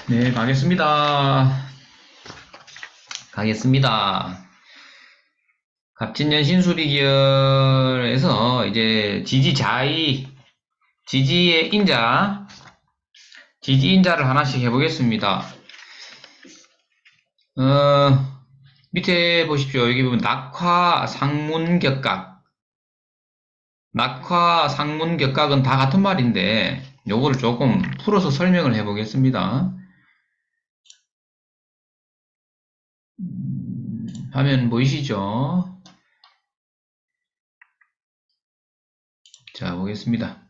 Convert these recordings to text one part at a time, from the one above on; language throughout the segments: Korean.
네, 가겠습니다. 갑진년 신수비기열에서 이제 지지의 지지인자를 하나씩 해보겠습니다. 밑에 보십시오. 여기 보면 낙화, 상문, 격각은 다 같은 말인데, 요거를 조금 풀어서 설명을 해보겠습니다. 화면 보이시죠? 자, 보겠습니다.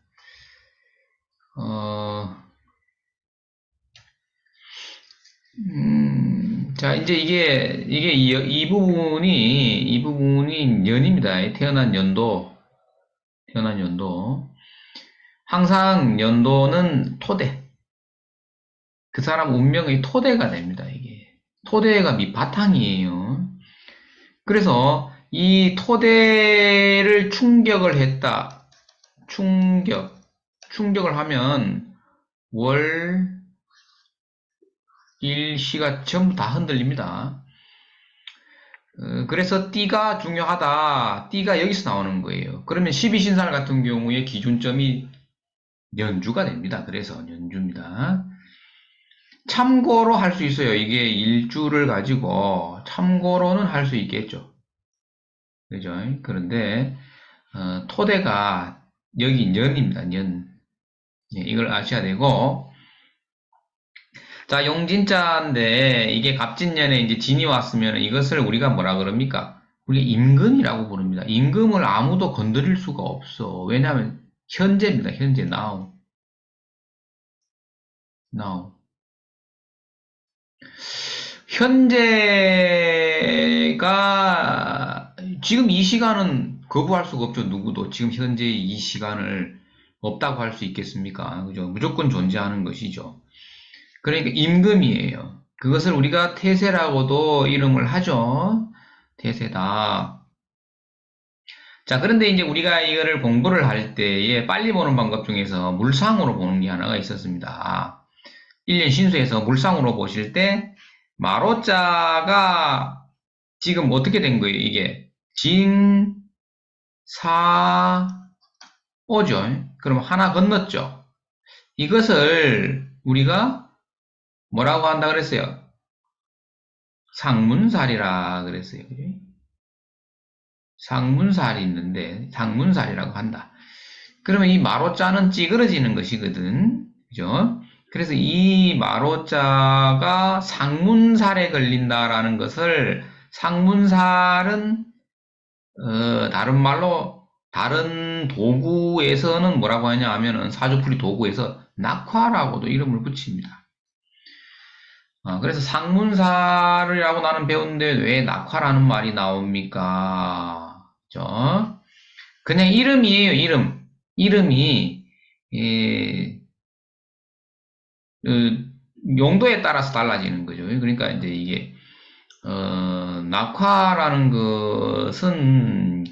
자, 이제 이게 이 부분이 연입니다. 태어난 연도. 항상 연도는 토대. 그 사람 운명의 토대가 됩니다, 이게. 토대가 밑바탕이에요. 그래서 이 토대를 충격을 했다. 충격을 하면 월, 일, 시가 전부 다 흔들립니다. 그래서 띠가 중요하다. 띠가 여기서 나오는 거예요. 그러면 12신살 같은 경우에 기준점이 연주가 됩니다. 그래서 연주입니다. 참고로 할 수 있어요. 이게 일주를 가지고 참고로는 할 수 있겠죠. 그죠? 그런데 토대가 여기 년입니다. 년. 예, 이걸 아셔야 되고, 자, 용진자인데 이게 갑진년에 이제 진이 왔으면 이것을 우리가 뭐라 그럽니까? 우리 임금이라고 부릅니다. 임금을 아무도 건드릴 수가 없어. 왜냐하면 현재입니다. 현재 now. now. 현재가 지금 이 시간은 거부할 수가 없죠. 누구도 지금 현재 이 시간을 없다고 할 수 있겠습니까? 그죠? 무조건 존재하는 것이죠. 그러니까 임금이에요. 그것을 우리가 태세라고도 이름을 하죠. 태세다. 자, 그런데 이제 우리가 이거를 공부를 할 때에 빨리 보는 방법 중에서 물상으로 보는 게 하나가 있었습니다. 1년 신수에서 물상으로 보실 때 마로자가 지금 어떻게 된 거예요? 이게 진, 사, 오죠. 그럼 하나 건넜죠. 이것을 우리가 뭐라고 한다 그랬어요? 상문살이라 그랬어요. 상문살이 있는데 상문살이라고 한다. 그러면 이 마로자는 찌그러지는 것이거든. 그죠? 그래서 이 마로자가 상문살에 걸린다라는 것을 상문살은 다른 말로 다른 도구에서는 뭐라고 하냐 하면은 사주풀이 도구에서 낙화라고도 이름을 붙입니다. 그래서 상문살이라고 나는 배웠는데 왜 낙화라는 말이 나옵니까? 그죠? 그냥 이름이에요, 이름. 이름이 예, 용도에 따라서 달라지는 거죠. 그러니까 이제 이게 낙화라는 것은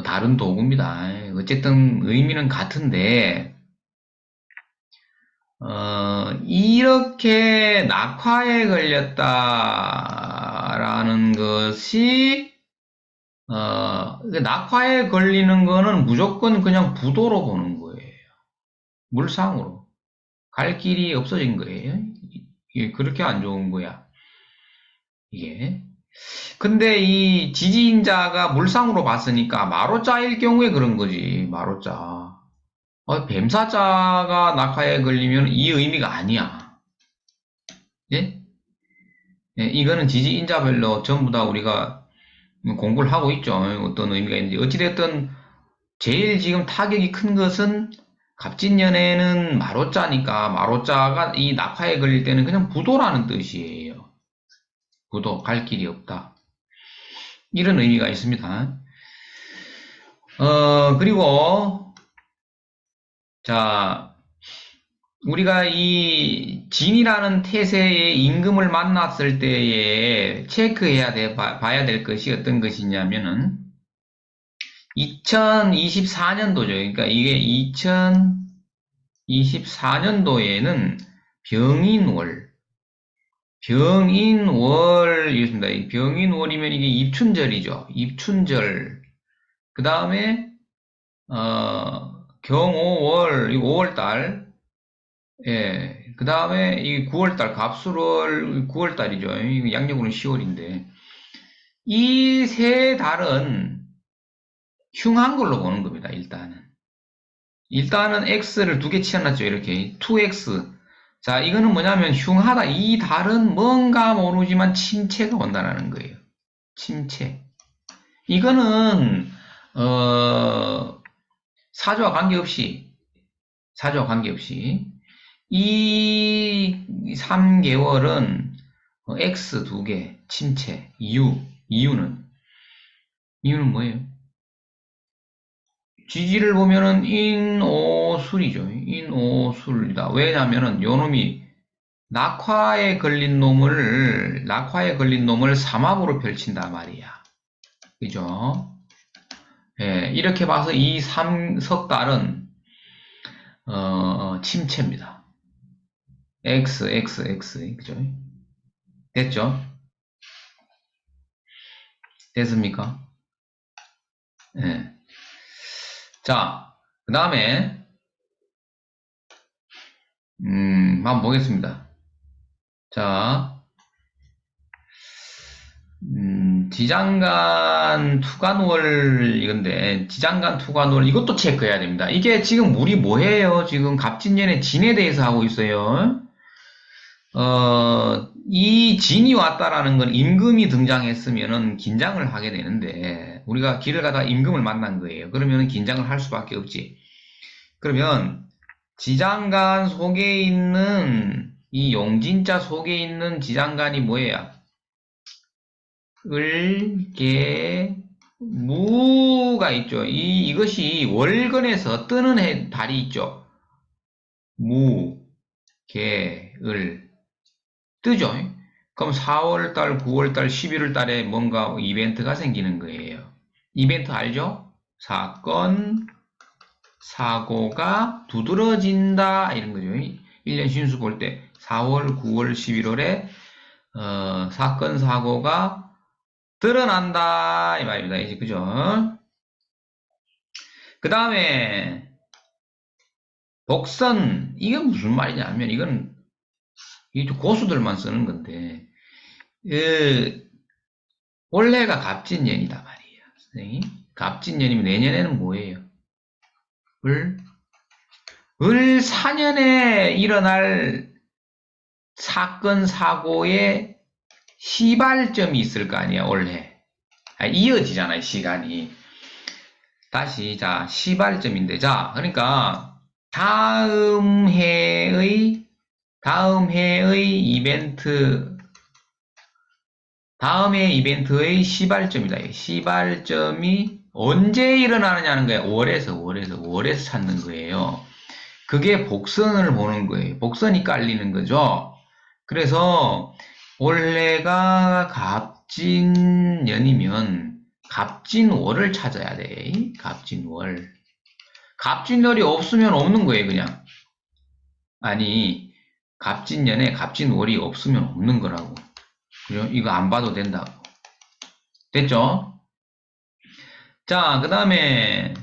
다른 도구입니다. 어쨌든 의미는 같은데 이렇게 낙화에 걸렸다라는 것이 낙화에 걸리는 거는 무조건 그냥 부도로 보는 거예요. 물상으로. 갈 길이 없어진 거예요. 이게 그렇게 안 좋은 거야. 이게. 근데 이 지지인자가 물상으로 봤으니까 마로자일 경우에 그런 거지. 마로자. 뱀사자가 낙하에 걸리면 이 의미가 아니야. 예? 예, 이거는 지지인자별로 전부 다 우리가 공부를 하고 있죠. 어떤 의미가 있는지. 어찌됐든 제일 지금 타격이 큰 것은 갑진년에는 마로자니까 마로자가 이 낙하에 걸릴 때는 그냥 부도라는 뜻이에요. 부도, 갈 길이 없다. 이런 의미가 있습니다. 그리고 자, 우리가 이 진이라는 태세의 임금을 만났을 때에 봐야 될 것이 어떤 것이냐면은 2024년도죠. 그러니까 이게 2024년도에는 병인월. 병인월, 이렇습니다. 병인월이면 이게 입춘절이죠. 입춘절. 그 다음에, 경오월, 이 5월달. 예. 그 다음에 이 9월달, 갑술월, 9월달이죠. 양력으로는 10월인데. 이 세 달은 흉한 걸로 보는 겁니다, 일단은. 일단은 X를 두 개 치워놨죠, 이렇게. 2X. 자, 이거는 뭐냐면 흉하다. 이 달은 뭔가 모르지만 침체가 온다는 거예요. 침체. 이거는 사주와 관계없이 이 3개월은 X 두 개, 침체. 이유는 뭐예요? 지지를 보면은 인오술이죠. 인오술이다. 왜냐면은 요놈이 낙화에 걸린 놈을 삼합으로 펼친단 말이야. 그죠? 예, 이렇게 봐서 이 석 달은 침체입니다. X. 그죠? 됐죠? 됐습니까? 예. 자, 그 다음에 한번 보겠습니다. 자, 지장간 투간월 이건데 지장간 투간월 이것도 체크해야 됩니다. 이게 지금 우리 뭐예요? 지금 갑진년의 진에 대해서 하고 있어요. 이 진이 왔다라는 건 임금이 등장했으면은 긴장을 하게 되는데 우리가 길을 가다가 임금을 만난 거예요. 그러면 긴장을 할 수밖에 없지. 그러면 지장간 속에 있는 이 용진자 속에 있는 지장간이 뭐예요? 을, 개, 무가 있죠. 이것이 월근에서 뜨는 달이 있죠. 무, 개, 을. 뜨죠. 그럼 4월달, 9월달, 11월달에 뭔가 이벤트가 생기는 거예요. 이벤트 알죠? 사건, 사고가 두드러진다 이런 거죠. 1년 신수 볼 때 4월, 9월, 11월에 사건, 사고가 드러난다 이 말입니다. 이제 그죠? 그 다음에 복선 이게 무슨 말이냐면 이건 고수들만 쓰는 건데 올해가 갑진년이다 말이에요. 선생님. 갑진년이면 내년에는 뭐예요? 을 4년에 일어날 사건 사고의 시발점이 있을 거 아니야 올해. 이어지잖아요 시간이. 다시 자 시발점인데 자 그러니까 다음 해의 이벤트 다음 해 이벤트의 시발점이다. 시발점이 언제 일어나느냐는 거예요. 월에서 찾는 거예요. 그게 복선을 보는 거예요. 복선이 깔리는 거죠. 그래서 올해가 갑진년이면 갑진월을 찾아야 돼. 갑진월. 갑진월이 없으면 없는 거예요, 그냥. 아니, 갑진년에 갑진월이 없으면 없는 거라고. 그죠? 이거 안 봐도 된다고. 됐죠? 자, 그 다음에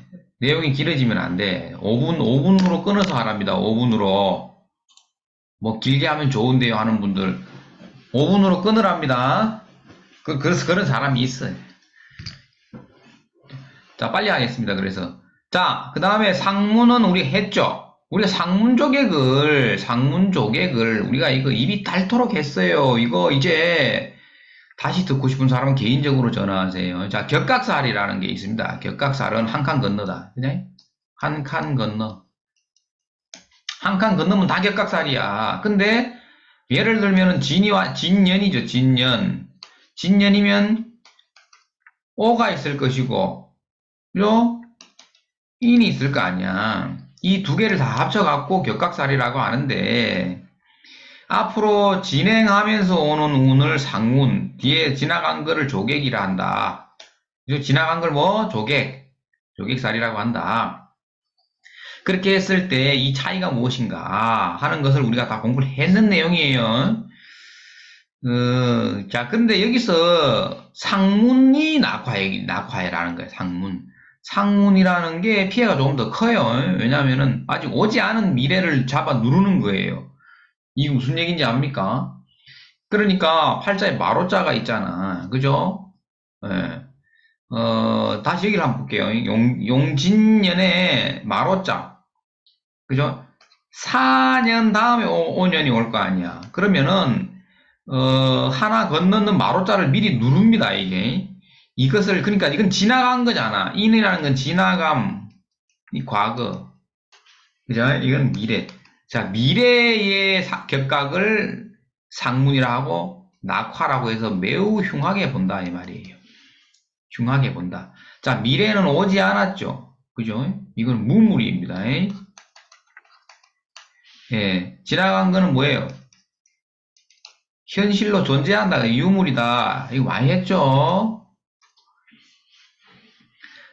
내용이 길어지면 안 돼. 5분으로 끊어서 하랍니다. 5분으로. 뭐 길게 하면 좋은데요 하는 분들 5분으로 끊으랍니다. 그래서 그런 사람이 있어요. 자, 빨리 하겠습니다. 그래서 자, 그 다음에 상문은 우리 했죠. 우리가 상문 조객을 우리가 이거 입이 닳도록 했어요. 이거 이제 다시 듣고 싶은 사람은 개인적으로 전화하세요. 자, 격각살이라는 게 있습니다. 격각살은 한 칸 건너다. 그냥 한 칸 건너. 한 칸 건너면 다 격각살이야. 근데 예를 들면은 진년이죠. 진년이면 오가 있을 것이고, 그죠? 인이 있을 거 아니야. 이 두 개를 다 합쳐갖고 격각살이라고 하는데, 앞으로 진행하면서 오는 운을 상운, 뒤에 지나간 거를 조객이라 한다. 지나간 걸 뭐? 조객살이라고 한다. 그렇게 했을 때 이 차이가 무엇인가 하는 것을 우리가 다 공부를 했는 내용이에요. 자, 그런데 여기서 상문이 낙화해라는 거예요, 상문. 상문이라는 게 피해가 조금 더 커요. 왜냐하면은 아직 오지 않은 미래를 잡아 누르는 거예요. 이게 무슨 얘기인지 압니까? 그러니까 팔자에 마로자가 있잖아. 그죠? 예. 다시 얘기를 한번 볼게요. 용진년에 마로자. 그죠? 4년 다음에 5년이 올 거 아니야. 그러면은 하나 건너는 마로자를 미리 누릅니다, 이게. 이것을, 그러니까 이건 지나간 거잖아. 인이라는 건 지나감, 이 과거. 그죠? 이건 미래. 자, 미래의 격각을 상문이라 하고, 낙화라고 해서 매우 흉하게 본다, 이 말이에요. 흉하게 본다. 자, 미래는 오지 않았죠. 그죠? 이건 무물입니다. 예. 지나간 거는 뭐예요? 현실로 존재한다. 유물이다. 이거 많이 했죠?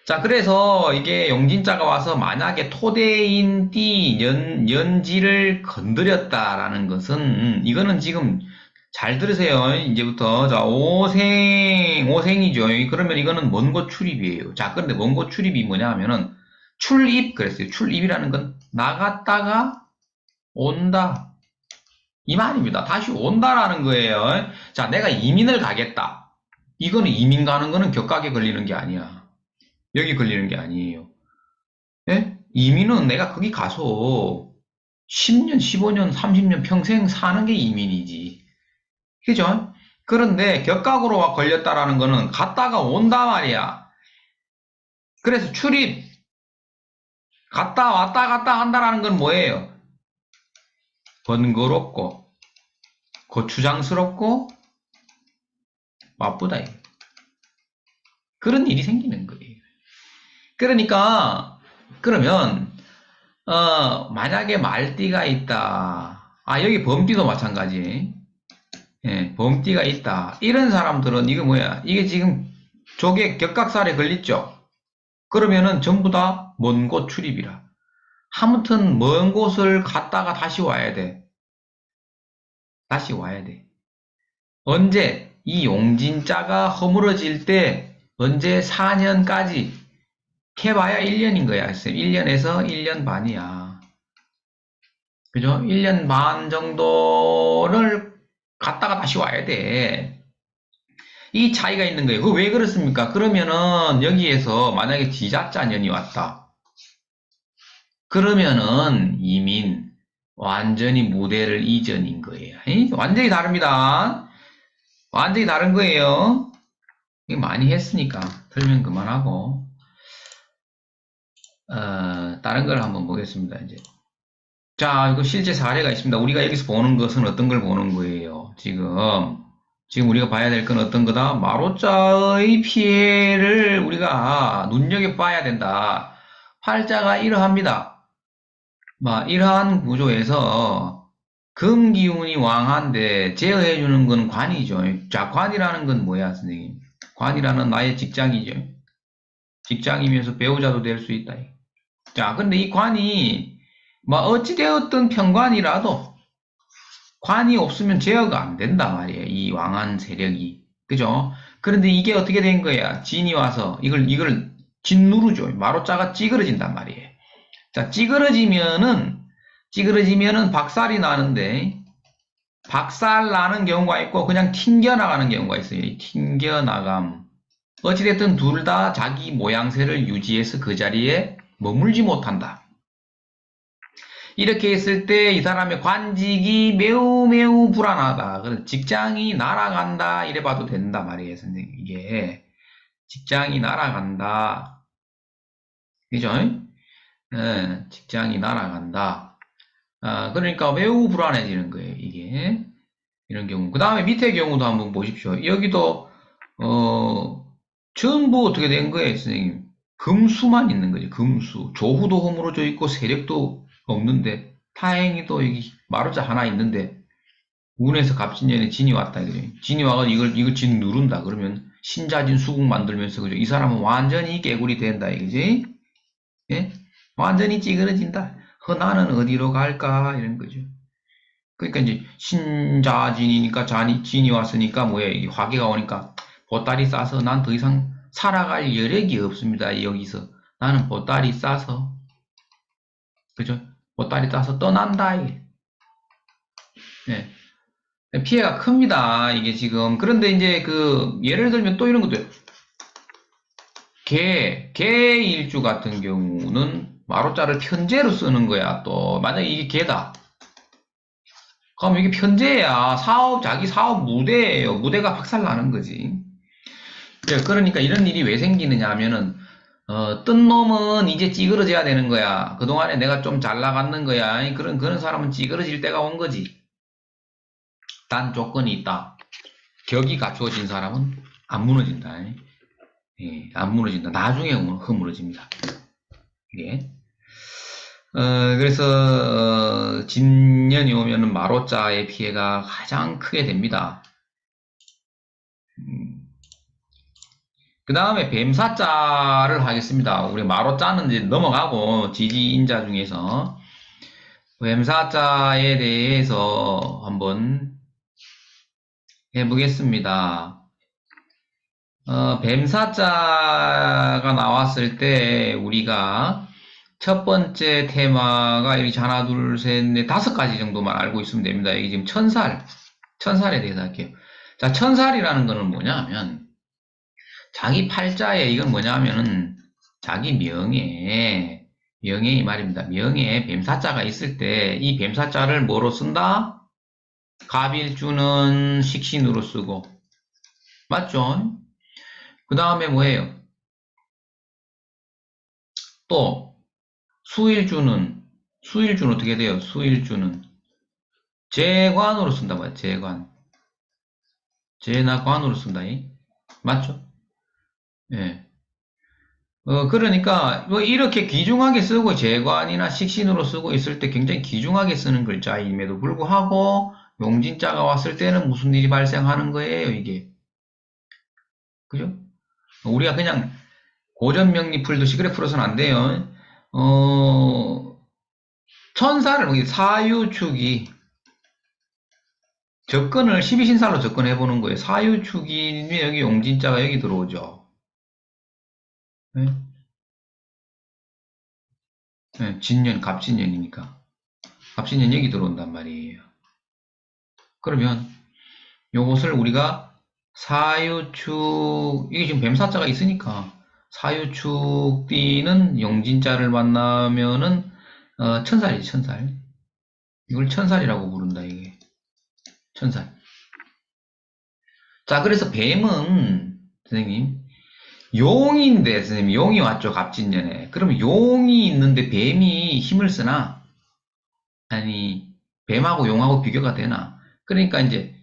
자, 그래서 이게 용진자가 와서 만약에 토대인 띠 연지를 건드렸다라는 것은 이거는 지금 잘 들으세요. 이제부터. 자, 오생이죠. 그러면 이거는 먼곳 출입이에요. 자, 그런데 먼곳 출입이 뭐냐 하면은 출입 그랬어요. 출입이라는 건 나갔다가 온다. 이 말입니다. 다시 온다라는 거예요. 자, 내가 이민을 가겠다. 이거는 이민 가는 거는 격각에 걸리는 게 아니야. 여기 걸리는 게 아니에요. 예? 이민은 내가 거기 가서 10년, 15년, 30년 평생 사는 게 이민이지. 그죠? 그런데 격각으로 걸렸다라는 거는 갔다가 온다 말이야. 그래서 출입, 갔다 왔다 갔다 한다라는 건 뭐예요? 번거롭고, 거추장스럽고, 바쁘다. 그런 일이 생기는 거예요. 그러니까, 그러면, 만약에 말띠가 있다. 아, 여기 범띠도 마찬가지. 예, 범띠가 있다. 이런 사람들은 이게 뭐야? 이게 지금 조개 격각살에 걸렸죠? 그러면은 전부 다 먼 곳 출입이라. 아무튼 먼 곳을 갔다가 다시 와야 돼. 다시 와야 돼. 언제? 이 용진자가 허물어질 때 언제 4년까지 해봐야 1년인 거야. 1년에서 1년 반이야. 그죠? 1년 반 정도를 갔다가 다시 와야 돼. 이 차이가 있는 거예요. 그 왜 그렇습니까? 그러면은 여기에서 만약에 지자자년이 왔다. 그러면은 이민 완전히 무대를 이전인 거예요. 완전히 다릅니다. 완전히 다른 거예요. 이거 많이 했으니까 설명 그만하고 다른 걸 한번 보겠습니다. 이제 자, 이거 실제 사례가 있습니다. 우리가 여기서 보는 것은 어떤 걸 보는 거예요? 지금 우리가 봐야 될 건 어떤 거다? 마로자의 피해를 우리가 눈여겨봐야 된다. 팔자가 이러합니다. 이러한 구조에서 금기운이 왕한데 제어해주는 건 관이죠. 자, 관이라는 건 뭐야, 선생님? 관이라는 나의 직장이죠. 직장이면서 배우자도 될 수 있다. 자, 근데 이 관이 어찌되었든 편관이라도 관이 없으면 제어가 안 된단 말이에요. 이 왕한 세력이. 그죠? 그런데 이게 어떻게 된 거야? 진이 와서 이걸 짓누르죠. 마로자가 찌그러진단 말이에요. 자, 찌그러지면은 박살이 나는데, 박살 나는 경우가 있고, 그냥 튕겨나가는 경우가 있어요. 튕겨나감. 어찌됐든 둘 다 자기 모양새를 유지해서 그 자리에 머물지 못한다. 이렇게 했을 때 이 사람의 관직이 매우 매우 불안하다. 그래서 직장이 날아간다. 이래 봐도 된다 말이에요, 선생님. 이게 직장이 날아간다. 그죠? 직장이 날아간다. 그러니까 매우 불안해지는 거예요, 이게. 이런 경우. 그 다음에 밑에 경우도 한번 보십시오. 여기도, 전부 어떻게 된 거예요, 선생님? 금수만 있는 거죠, 금수. 조후도 허물어져 있고, 세력도 없는데, 다행히도 여기 마루자 하나 있는데, 운에서 갑진년에 진이 왔다, 이거죠. 진이 와가지고 이걸 진 누른다. 그러면 신자진 수국 만들면서, 그죠? 이 사람은 완전히 개구리 된다, 이거지? 예? 완전히 찌그러진다. 나는 어디로 갈까? 이런 거죠. 그러니까 이제 신자진이니까 진이 왔으니까 뭐야, 이 화기가 오니까 보따리 싸서 난 더 이상 살아갈 여력이 없습니다. 여기서 나는 보따리 싸서, 그죠? 보따리 싸서 떠난다. 이게. 예. 피해가 큽니다. 이게 지금. 그런데 이제 예를 들면 또 이런 것도 개 일주 같은 경우는 마로자를 편제로 쓰는 거야. 또 만약에 이게 개다. 그럼 이게 편제야. 자기 사업 무대예요. 무대가 박살나는 거지. 그러니까 이런 일이 왜 생기느냐 하면은, 뜬 놈은 이제 찌그러져야 되는 거야. 그동안에 내가 좀 잘 나갔는 거야. 그런 사람은 찌그러질 때가 온 거지. 단 조건이 있다. 격이 갖추어진 사람은 안 무너진다. 예, 안 무너진다. 나중에 허물어집니다. 이게. 그래서 진년이 오면은 마로자의 피해가 가장 크게 됩니다. 그 다음에 뱀사자를 하겠습니다. 우리 마로자는 이제 넘어가고 지지인자 중에서 뱀사자에 대해서 한번 해보겠습니다. 뱀사자가 나왔을 때 우리가 첫 번째 테마가 이렇게 하나, 둘, 셋, 넷, 5가지 정도만 알고 있으면 됩니다. 이게 지금 천살에 대해서 할게요. 자, 천살이라는 거는 뭐냐 하면 자기 팔자에 이건 뭐냐 하면은 자기 명예에 이 말입니다. 명예에 뱀사자가 있을 때 이 뱀사자를 뭐로 쓴다? 갑일주는 식신으로 쓰고, 맞죠? 그 다음에 뭐예요? 또 수일주는 어떻게 돼요? 수일주는 재관으로 쓴다 봐요. 재나 관으로 쓴다. 맞죠? 예. 그러니까 뭐 이렇게 귀중하게 쓰고 재관이나 식신으로 쓰고 있을 때 굉장히 귀중하게 쓰는 글자임에도 불구하고 용진자가 왔을 때는 무슨 일이 발생하는 거예요, 이게. 그죠? 우리가 그냥 고전명리 풀듯이 그래 풀어서는 안 돼요. 천사를 사유축이 접근을 12신살로 접근해 보는 거예요. 사유축이 여기 용진자가 여기 들어오죠. 네? 네, 진년, 갑진년이니까. 갑진년 여기 들어온단 말이에요. 그러면 요것을 우리가 사유축, 이게 지금 뱀사자가 있으니까 사유축띠는 용진자를 만나면은 천살이지, 천살. 이걸 천살이라고 부른다, 이게. 천살. 자, 그래서 뱀은 선생님 용인데, 선생님, 용이 왔죠, 갑진년에. 그럼 용이 있는데 뱀이 힘을 쓰나? 아니, 뱀하고 용하고 비교가 되나? 그러니까 이제,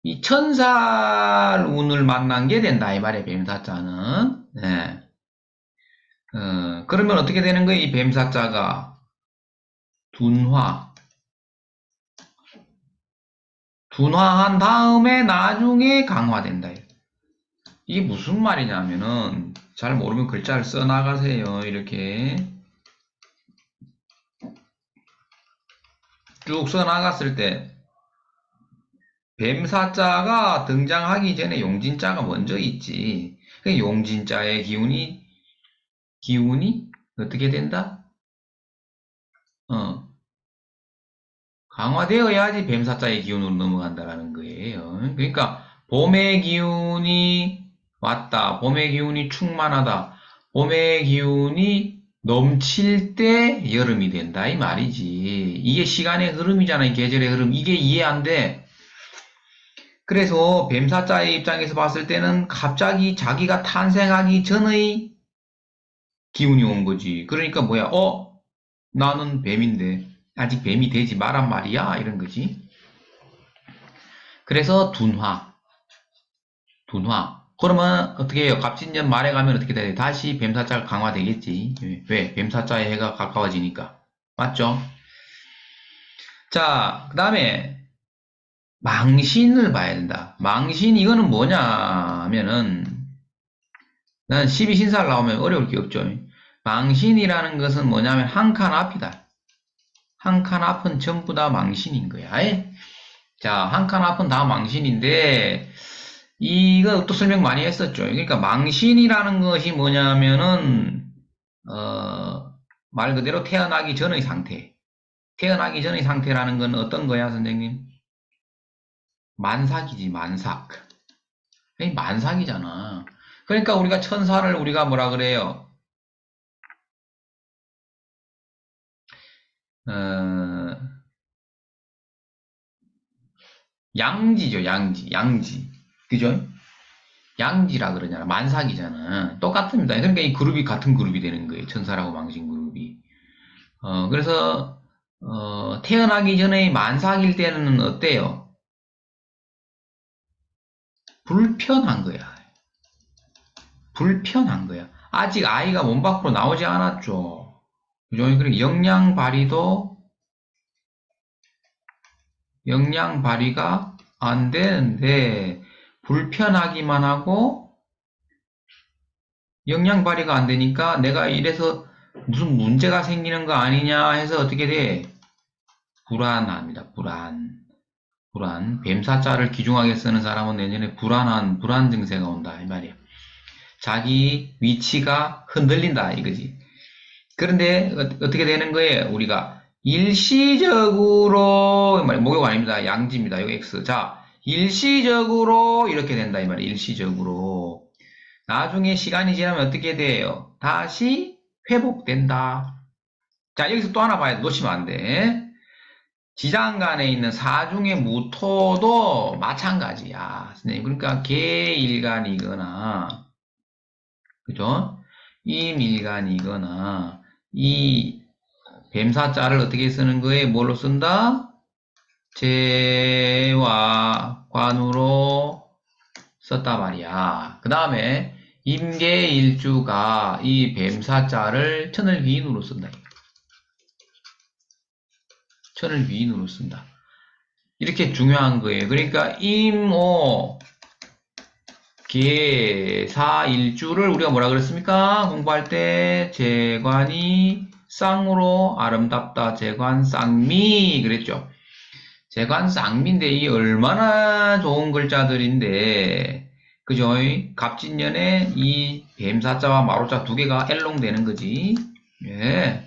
이 천살 운을 만난 게 된다, 이 말이에요, 뱀사자는. 네. 그러면 어떻게 되는 거예요, 이 뱀사자가? 둔화. 둔화한 다음에 나중에 강화된다. 이게 무슨 말이냐면은, 잘 모르면 글자를 써 나가세요, 이렇게. 쭉 써나갔을 때 뱀사자가 등장하기 전에 용진자가 먼저 있지. 그 용진자의 기운이 어떻게 된다? 강화되어야지 뱀사자의 기운으로 넘어간다라는 거예요. 그러니까 봄의 기운이 왔다. 봄의 기운이 충만하다. 봄의 기운이 넘칠 때 여름이 된다 이 말이지. 이게 시간의 흐름이잖아요. 계절의 흐름. 이게 이해 안 돼. 그래서 뱀사자의 입장에서 봤을 때는 갑자기 자기가 탄생하기 전의 기운이 온 거지. 그러니까 뭐야? 나는 뱀인데 아직 뱀이 되지 마란 말이야. 이런 거지. 그래서 둔화. 그러면 어떻게 해요? 갑진년 말에 가면 어떻게 돼요? 다시 뱀사자가 강화되겠지. 왜? 뱀사자의 해가 가까워지니까. 맞죠? 자, 그 다음에 망신을 봐야 된다. 망신 이거는 뭐냐 하면은 난 12신살 나오면 어려울 게 없죠. 망신이라는 것은 뭐냐면 한 칸 앞이다. 한 칸 앞은 전부 다 망신인 거야. 자, 한 칸 앞은 다 망신인데, 이거 또 설명 많이 했었죠. 그러니까 망신이라는 것이 뭐냐면은, 말 그대로 태어나기 전의 상태. 태어나기 전의 상태라는 건 어떤 거야, 선생님? 만삭이지, 만삭. 만삭이잖아. 그러니까 우리가 천사를 우리가 뭐라 그래요? 어, 양지죠, 양지, 양지. 그죠? 양지라 그러잖아. 만삭이잖아. 똑같습니다. 그러니까 이 그룹이 같은 그룹이 되는 거예요. 천사라고 망신 그룹이. 그래서, 태어나기 전에 만삭일 때는 어때요? 불편한 거야. 불편한 거야. 아직 아이가 몸 밖으로 나오지 않았죠. 그죠? 그리고 영양 발휘가 안 되는데, 불편하기만 하고, 영양 발휘가 안 되니까 내가 이래서 무슨 문제가 생기는 거 아니냐 해서 어떻게 돼? 불안합니다. 불안. 뱀사자를 귀중하게 쓰는 사람은 내년에 불안 증세가 온다. 이 말이야. 자기 위치가 흔들린다. 이거지. 그런데 어떻게 되는 거예요? 우리가 일시적으로, 목욕 아닙니다. 양지입니다. 여기 X. 자, 일시적으로 이렇게 된다. 이 말이야. 일시적으로. 나중에 시간이 지나면 어떻게 돼요? 다시 회복된다. 자, 여기서 또 하나 봐야 돼. 놓치면 안 돼. 지장간에 있는 사중의 무토도 마찬가지야. 선생님. 그러니까 개일간이거나, 그죠? 임일간이거나, 이 뱀사자를 어떻게 쓰는 거에 뭘로 쓴다? 재와 관으로 썼단 말이야. 그 다음에 임계일주가 이 뱀사자를 천을귀인으로 쓴다. 천을귀인으로 쓴다. 이렇게 중요한 거예요. 그러니까 임오 계사일주를 우리가 뭐라 그랬습니까? 공부할 때 재관이 쌍으로 아름답다. 재관 쌍미 그랬죠. 재관 쌍미인데 이 얼마나 좋은 글자들인데 그죠? 갑진년에 이 뱀사자와 마로자 두 개가 엘롱되는 거지. 예.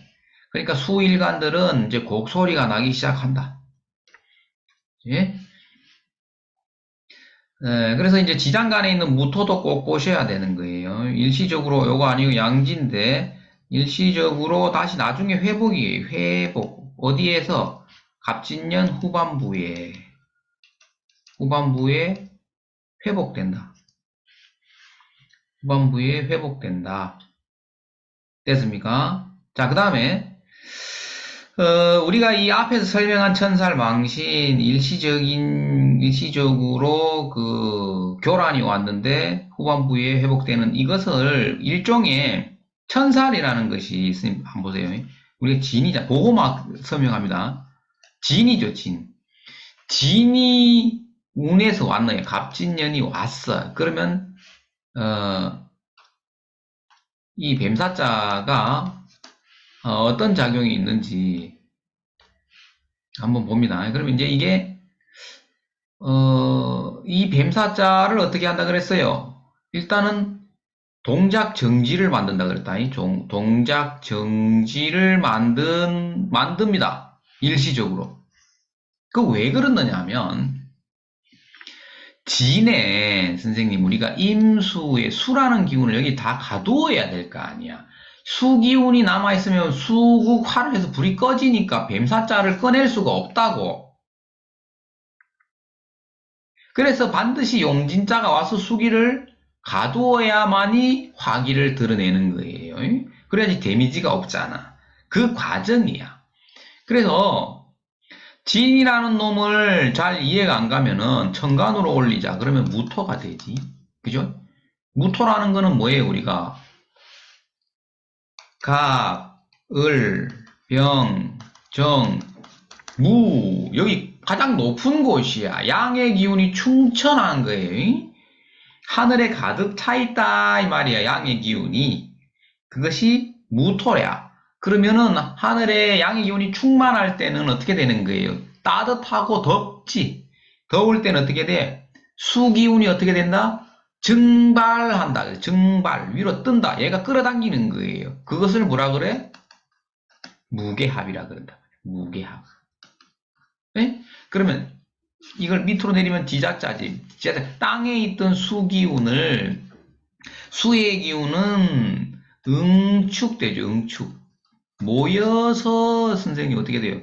그러니까 수일간들은 이제 곡소리가 나기 시작한다. 예. 그래서 이제 지장간에 있는 무토도 꼭 보셔야 되는 거예요. 일시적으로 요거 아니고 양지인데 일시적으로 다시 나중에 회복이에요. 회복. 어디에서? 갑진년 후반부에 회복된다. 후반부에 회복된다. 됐습니까? 자, 그 다음에 우리가 이 앞에서 설명한 천살 망신 일시적으로 그 교란이 왔는데 후반부에 회복되는 이것을 일종의 천살이라는 것이 있으니 한번 보세요. 우리가 진이자 보고막 설명합니다. 진이죠, 진. 진이 운에서 왔네요. 갑진년이 왔어. 그러면 이 뱀사자가 어떤 작용이 있는지 한번 봅니다. 그러면 이제 이게 이 뱀사자를 어떻게 한다 그랬어요? 일단은 동작 정지를 만든다 그랬다. 동작 정지를 만듭니다. 일시적으로. 그 왜 그러느냐 하면 진에 선생님 우리가 임수의 수라는 기운을 여기 다 가두어야 될 거 아니야. 수기운이 남아있으면 수국화를 해서 불이 꺼지니까 뱀사자를 꺼낼 수가 없다고. 그래서 반드시 용진자가 와서 수기를 가두어야만이 화기를 드러내는 거예요. 그래야지 데미지가 없잖아. 그 과정이야. 그래서 진이라는 놈을 잘 이해가 안 가면은 천간으로 올리자. 그러면 무토가 되지. 그죠? 무토라는 거는 뭐예요, 우리가? 각, 을, 병, 정, 무. 여기 가장 높은 곳이야. 양의 기운이 충천한 거예요. 하늘에 가득 차 있다 이 말이야. 양의 기운이. 그것이 무토야. 그러면은 하늘에 양의 기운이 충만할 때는 어떻게 되는 거예요? 따뜻하고 덥지. 더울 때는 어떻게 돼? 수기운이 어떻게 된다? 증발한다. 증발. 위로 뜬다. 얘가 끌어당기는 거예요. 그것을 뭐라 그래? 무게합이라 그런다. 무게합. 네? 그러면 이걸 밑으로 내리면 지자자지. 지자자. 땅에 있던 수기운을, 수의 기운은 응축되죠. 응축. 모여서 선생님 어떻게 돼요?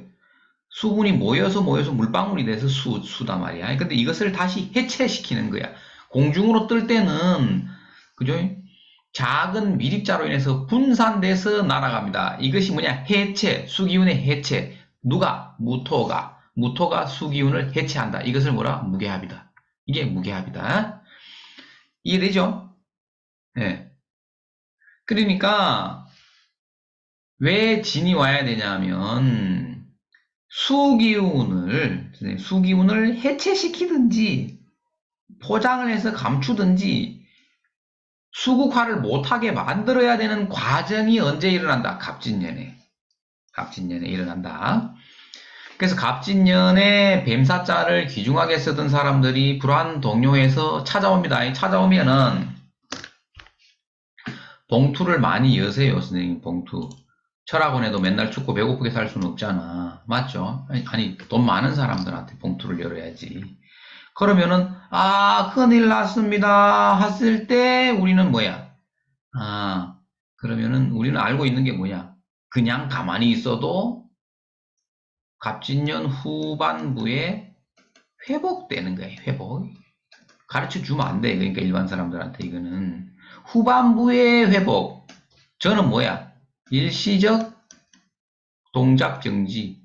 수분이 모여서 물방울이 돼서 수다 말이야. 근데 이것을 다시 해체시키는 거야. 공중으로 뜰 때는, 그죠? 작은 미립자로 인해서 분산돼서 날아갑니다. 이것이 뭐냐? 해체, 수기운의 해체. 누가? 무토가 수기운을 해체한다. 이것을 뭐라? 무게합이다. 이게 무게합이다. 이해되죠? 네. 그러니까 왜 진이 와야 되냐면 수기운을 해체시키든지 포장을 해서 감추든지 수국화를 못하게 만들어야 되는 과정이 언제 일어난다? 갑진년에 일어난다. 그래서 갑진년에 뱀사자를 귀중하게 쓰던 사람들이 불안 동요에서 찾아옵니다. 찾아오면은 봉투를 많이 여세요, 선생님. 봉투. 철학원에도 맨날 죽고 배고프게 살 수는 없잖아. 맞죠? 아니, 돈 많은 사람들한테 봉투를 열어야지. 그러면은, 큰일 났습니다. 했을 때 우리는 뭐야? 그러면은 우리는 알고 있는 게 뭐냐? 그냥 가만히 있어도 갑진년 후반부에 회복되는 거예요. 회복. 가르쳐 주면 안 돼. 그러니까 일반 사람들한테 이거는. 후반부의 회복. 저는 뭐야? 일시적 동작 정지.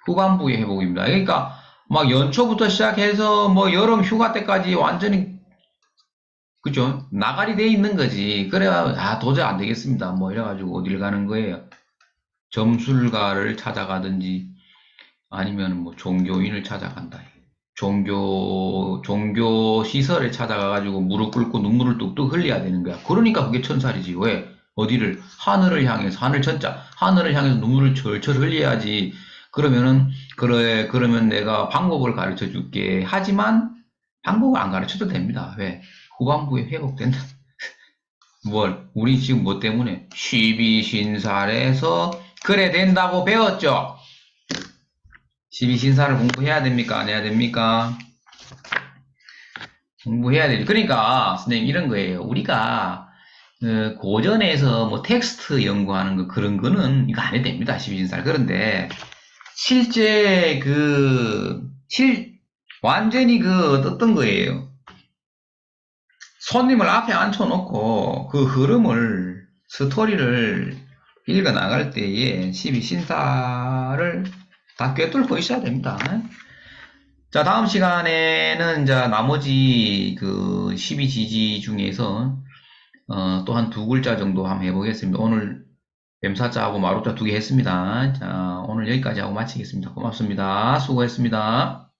후반부의 회복입니다. 그러니까 막 연초부터 시작해서 뭐 여름 휴가 때까지 완전히 그죠? 나가리 돼 있는 거지. 그래야 도저히 안 되겠습니다. 뭐 이래가지고 어딜 가는 거예요? 점술가를 찾아가든지 아니면 뭐 종교인을 찾아간다. 종교 시설에 찾아가가지고 무릎 꿇고 눈물을 뚝뚝 흘려야 되는 거야. 그러니까 그게 천살이지. 왜? 어디를? 하늘을 향해서, 하늘을 향해서 눈물을 철철 흘려야지. 그러면 내가 방법을 가르쳐 줄게. 하지만, 방법을 안 가르쳐도 됩니다. 왜? 후반부에 회복된다. 우리 지금 뭐 때문에? 12신살에서, 그래 된다고 배웠죠? 12신사를 공부해야 됩니까? 안 해야 됩니까? 공부해야 되죠. 그러니까 선생님 이런 거예요. 우리가 고전에서 뭐 텍스트 연구하는 거 그런 거는 이거 안 해도 됩니다. 12신사. 그런데 실제 완전히 어떤 거예요. 손님을 앞에 앉혀놓고 그 흐름을 스토리를 읽어 나갈 때에 12신사를 다 꿰뚫고 있어야 됩니다. 자, 다음 시간에는 이제 나머지 12지지 중에서 또 한 두 글자 정도 한번 해보겠습니다. 오늘 뱀사자하고 마루자 두 개 했습니다. 자, 오늘 여기까지 하고 마치겠습니다. 고맙습니다. 수고했습니다.